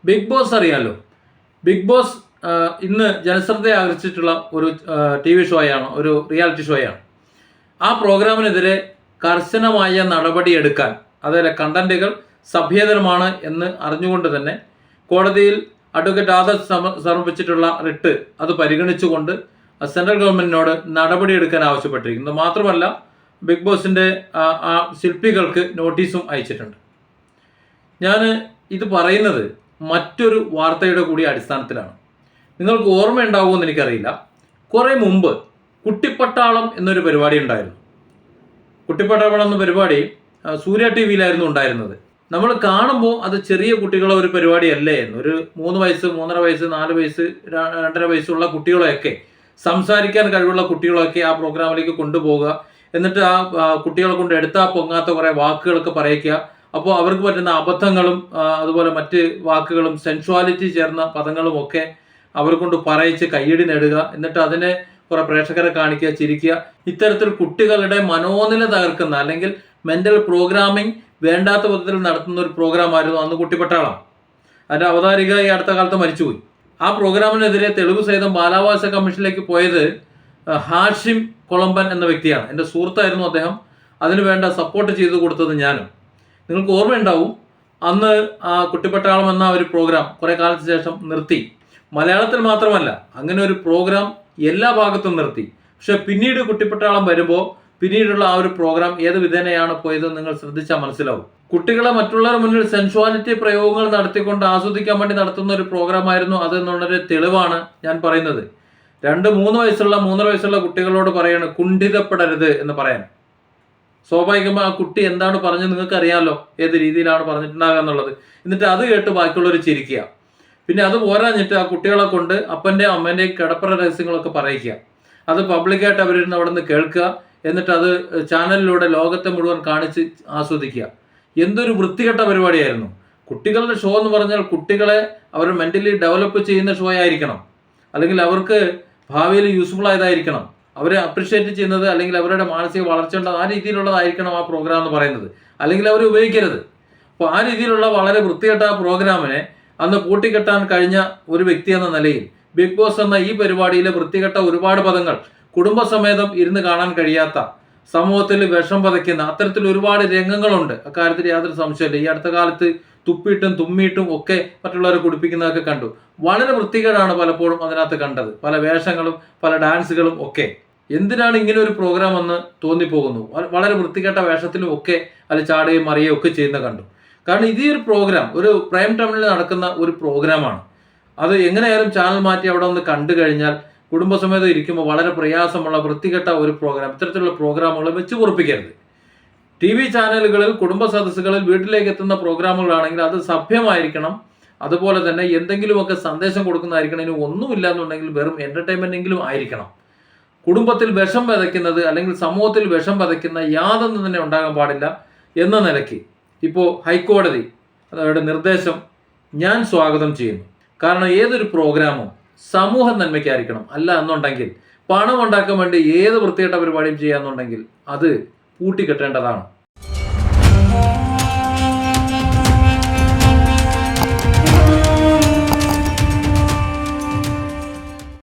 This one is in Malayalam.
ബിഗ് ബോസ് അറിയാലോ. ബിഗ് ബോസ് ഇന്ന് ജനശ്രദ്ധയെ ആകർഷിച്ചിട്ടുള്ള ഒരു TV ഷോയാണ്, ഒരു റിയാലിറ്റി ഷോയാണ്. ആ പ്രോഗ്രാമിനെതിരെ കർശനമായ നടപടിയെടുക്കാൻ, അതേപോലെ കണ്ടന്റുകൾ സഭ്യതരമാണ് എന്ന് അറിഞ്ഞുകൊണ്ട് തന്നെ കോടതിയിൽ അഡ്വക്കേറ്റ് ആദർശ് സമർപ്പിച്ചിട്ടുള്ള റിട്ട് അത് പരിഗണിച്ചുകൊണ്ട് സെൻട്രൽ ഗവൺമെന്റിനോട് നടപടിയെടുക്കാൻ ആവശ്യപ്പെട്ടിരിക്കുന്നു. മാത്രമല്ല ബിഗ് ബോസിന്റെ ആ ശില്പികൾക്ക് നോട്ടീസും അയച്ചിട്ടുണ്ട്. ഞാൻ ഇത് പറയുന്നത് മറ്റൊരു വാർത്തയുടെ കൂടി അടിസ്ഥാനത്തിലാണ്. നിങ്ങൾക്ക് ഓർമ്മയുണ്ടാവുമെന്ന് എനിക്കറിയില്ല. കുറേ മുമ്പ് കുട്ടിപ്പട്ടാളം എന്നൊരു പരിപാടി ഉണ്ടായിരുന്നു. കുട്ടിപ്പട്ടാളം എന്ന പരിപാടി സൂര്യ TV-യിലായിരുന്നു ഉണ്ടായിരുന്നത്. നമ്മൾ കാണുമ്പോൾ അത് ചെറിയ കുട്ടികളെ ഒരു പരിപാടിയല്ലേ എന്ന്. ഒരു 3 വയസ്സ്, 3.5 വയസ്സ്, 4 വയസ്സ്, 2.5 വയസ്സുള്ള കുട്ടികളെയൊക്കെ, സംസാരിക്കാൻ കഴിവുള്ള കുട്ടികളൊക്കെ ആ പ്രോഗ്രാമിലേക്ക് കൊണ്ടുപോവുക. എന്നിട്ട് ആ കുട്ടികളെ കൊണ്ട് എടുത്താൽ പൊങ്ങാത്ത കുറേ വാക്കുകളൊക്കെ പറയിക്കുക. അപ്പോൾ അവർക്ക് പറ്റുന്ന അബദ്ധങ്ങളും അതുപോലെ മറ്റ് വാക്കുകളും സെൻഷ്വാലിറ്റി ചേർന്ന പദങ്ങളും ഒക്കെ അവരെ കൊണ്ട് പറയിച്ച് കയ്യടി നേടുക. എന്നിട്ട് അതിനെ കുറെ പ്രേക്ഷകരെ കാണിക്കുക, ചിരിക്കുക. ഇത്തരത്തിൽ കുട്ടികളുടെ മനോനില തകർക്കുന്ന അല്ലെങ്കിൽ മെന്റൽ പ്രോഗ്രാമിംഗ് വേണ്ടാത്ത വിധത്തിൽ നടത്തുന്ന ഒരു പ്രോഗ്രാമായിരുന്നു അന്ന് കുട്ടിപ്പട്ടാളം. അതിന്റെ അവതാരിക ഈ അടുത്ത കാലത്ത് മരിച്ചുപോയി. ആ പ്രോഗ്രാമിനെതിരെ തെളിവ് സഹിതം ബാലാവകാശ കമ്മീഷനിലേക്ക് പോയത് ഹാഷിം കൊളമ്പൻ എന്ന വ്യക്തിയാണ്. എൻ്റെ സുഹൃത്തായിരുന്നു അദ്ദേഹം. അതിന് വേണ്ട സപ്പോർട്ട് ചെയ്തു കൊടുത്തത് ഞാനും. നിങ്ങൾക്ക് ഓർമ്മയുണ്ടാവും, അന്ന് ആ കുട്ടിപ്പട്ടാളം എന്ന ഒരു പ്രോഗ്രാം കുറെ കാലത്തിന് ശേഷം നിർത്തി. മലയാളത്തിൽ മാത്രമല്ല, അങ്ങനെ ഒരു പ്രോഗ്രാം എല്ലാ ഭാഗത്തും നിർത്തി. പക്ഷെ പിന്നീട് കുട്ടിപ്പട്ടാളം വരുമ്പോൾ പിന്നീടുള്ള ആ ഒരു പ്രോഗ്രാം ഏത് വിധേനയാണ് പോയതെന്ന് നിങ്ങൾ ശ്രദ്ധിച്ചാൽ മനസ്സിലാവും. കുട്ടികളെ മറ്റുള്ളവരുടെ മുന്നിൽ സെൻഷ്വാലിറ്റി പ്രയോഗങ്ങൾ നടത്തിക്കൊണ്ട് ആസ്വദിക്കാൻ വേണ്ടി നടത്തുന്ന ഒരു പ്രോഗ്രാമായിരുന്നു അത് എന്നുള്ളൊരു തെളിവാണ് ഞാൻ പറയുന്നത്. 2-3 വയസ്സുള്ള 3.5 വയസ്സുള്ള കുട്ടികളോട് പറയാണ് കുണ്ഠിതപ്പെടരുത് എന്ന് പറയാൻ. സ്വാഭാവികമായി ആ കുട്ടി എന്താണ് പറഞ്ഞത് നിങ്ങൾക്ക് അറിയാമല്ലോ, ഏത് രീതിയിലാണ് പറഞ്ഞിട്ടുണ്ടാകുക എന്നുള്ളത്. എന്നിട്ട് അത് കേട്ട് ബാക്കിയുള്ളവർ ചിരിക്കുക. പിന്നെ അത് പോരാഞ്ഞിട്ട് ആ കുട്ടികളെ കൊണ്ട് അപ്പൻ്റെയും അമ്മേൻ്റെയും കിടപ്പറ രഹസ്യങ്ങളൊക്കെ പറയിക്കുക. അത് പബ്ലിക്കായിട്ട് അവരിരുന്ന് അവിടെ നിന്ന് കേൾക്കുക. എന്നിട്ട് അത് ചാനലിലൂടെ ലോകത്തെ മുഴുവൻ കാണിച്ച് ആസ്വദിക്കുക. എന്തൊരു വൃത്തികെട്ട പരിപാടിയായിരുന്നു. കുട്ടികളുടെ ഷോ എന്ന് പറഞ്ഞാൽ കുട്ടികളെ അവർ മെന്റലി ഡെവലപ്പ് ചെയ്യുന്ന ഷോ ആയിരിക്കണം, അല്ലെങ്കിൽ അവർക്ക് ഭാവിയിൽ യൂസ്ഫുൾ ആയതായിരിക്കണം, അവരെ അപ്രിഷ്യേറ്റ് ചെയ്യുന്നത് അല്ലെങ്കിൽ അവരുടെ മാനസിക വളർച്ച ഉണ്ട് ആ രീതിയിലുള്ളതായിരിക്കണം ആ പ്രോഗ്രാം എന്ന് പറയുന്നത്. അല്ലെങ്കിൽ അവർ ഉപയോഗിക്കരുത്. അപ്പോൾ ആ രീതിയിലുള്ള വളരെ വൃത്തികെട്ട ആ പ്രോഗ്രാമിനെ അന്ന് പൂട്ടിക്കെട്ടാൻ കഴിഞ്ഞ ഒരു വ്യക്തി എന്ന നിലയിൽ ബിഗ് ബോസ് എന്ന ഈ പരിപാടിയിലെ വൃത്തികെട്ട ഒരുപാട് പദങ്ങൾ കുടുംബസമേതം ഇരുന്ന് കാണാൻ കഴിയാത്ത, സമൂഹത്തിൽ വിഷം പതയ്ക്കുന്ന അത്തരത്തിൽ ഒരുപാട് രംഗങ്ങളുണ്ട്. അക്കാര്യത്തിൽ യാതൊരു സംശയമില്ല. ഈ അടുത്ത കാലത്ത് തുപ്പിയിട്ടും തുമ്മിയിട്ടും ഒക്കെ മറ്റുള്ളവരെ കുടിപ്പിക്കുന്നതൊക്കെ കണ്ടു. വളരെ വൃത്തികേടാണ് പലപ്പോഴും അതിനകത്ത് കണ്ടത്. പല വേഷങ്ങളും പല ഡാൻസുകളും ഒക്കെ. എന്തിനാണ് ഇങ്ങനെ ഒരു പ്രോഗ്രാം എന്ന് തോന്നിപ്പോകുന്നു. വളരെ വൃത്തികെട്ട വേഷത്തിലും ഒക്കെ അതിൽ ചാടുകയും മറിയുകയും ഒക്കെ ചെയ്യുന്ന കണ്ടു. കാരണം ഇതേ ഒരു പ്രോഗ്രാം ഒരു പ്രൈം ടൈമിൽ നടക്കുന്ന ഒരു പ്രോഗ്രാമാണ്. അത് എങ്ങനെയായാലും ചാനൽ മാറ്റി അവിടെ ഒന്ന് കണ്ടു കഴിഞ്ഞാൽ കുടുംബസമേതം ഇരിക്കുമ്പോൾ വളരെ പ്രയാസമുള്ള വൃത്തികെട്ട ഒരു പ്രോഗ്രാം. ഇത്തരത്തിലുള്ള പ്രോഗ്രാമുകൾ വെച്ച് പൊറുപ്പിക്കരുത്. TV ചാനലുകളിൽ കുടുംബ സദസ്സുകളിൽ വീട്ടിലേക്ക് എത്തുന്ന പ്രോഗ്രാമുകളാണെങ്കിൽ അത് സഭ്യമായിരിക്കണം. അതുപോലെ തന്നെ എന്തെങ്കിലുമൊക്കെ സന്ദേശം കൊടുക്കുന്നതായിരിക്കണം. ഇനി ഒന്നുമില്ല എന്നുണ്ടെങ്കിൽ വെറും എന്റർടൈൻമെന്റെങ്കിലും ആയിരിക്കണം. കുടുംബത്തിൽ വിഷം വിതയ്ക്കുന്നത് അല്ലെങ്കിൽ സമൂഹത്തിൽ വിഷം വിതയ്ക്കുന്ന യാതൊന്നും തന്നെ ഉണ്ടാകാൻ പാടില്ല എന്ന നിലയ്ക്ക് ഇപ്പോൾ ഹൈക്കോടതി അവരുടെ നിർദ്ദേശം ഞാൻ സ്വാഗതം ചെയ്യുന്നു. കാരണം ഏതൊരു പ്രോഗ്രാമും സമൂഹ നന്മയ്ക്കായിരിക്കണം. അല്ല എന്നുണ്ടെങ്കിൽ പണം ഉണ്ടാക്കാൻ വേണ്ടി ഏത് വൃത്തികെട്ട പരിപാടിയും ചെയ്യാന്നുണ്ടെങ്കിൽ അത് പൂട്ടിക്കെട്ടേണ്ടതാണ്.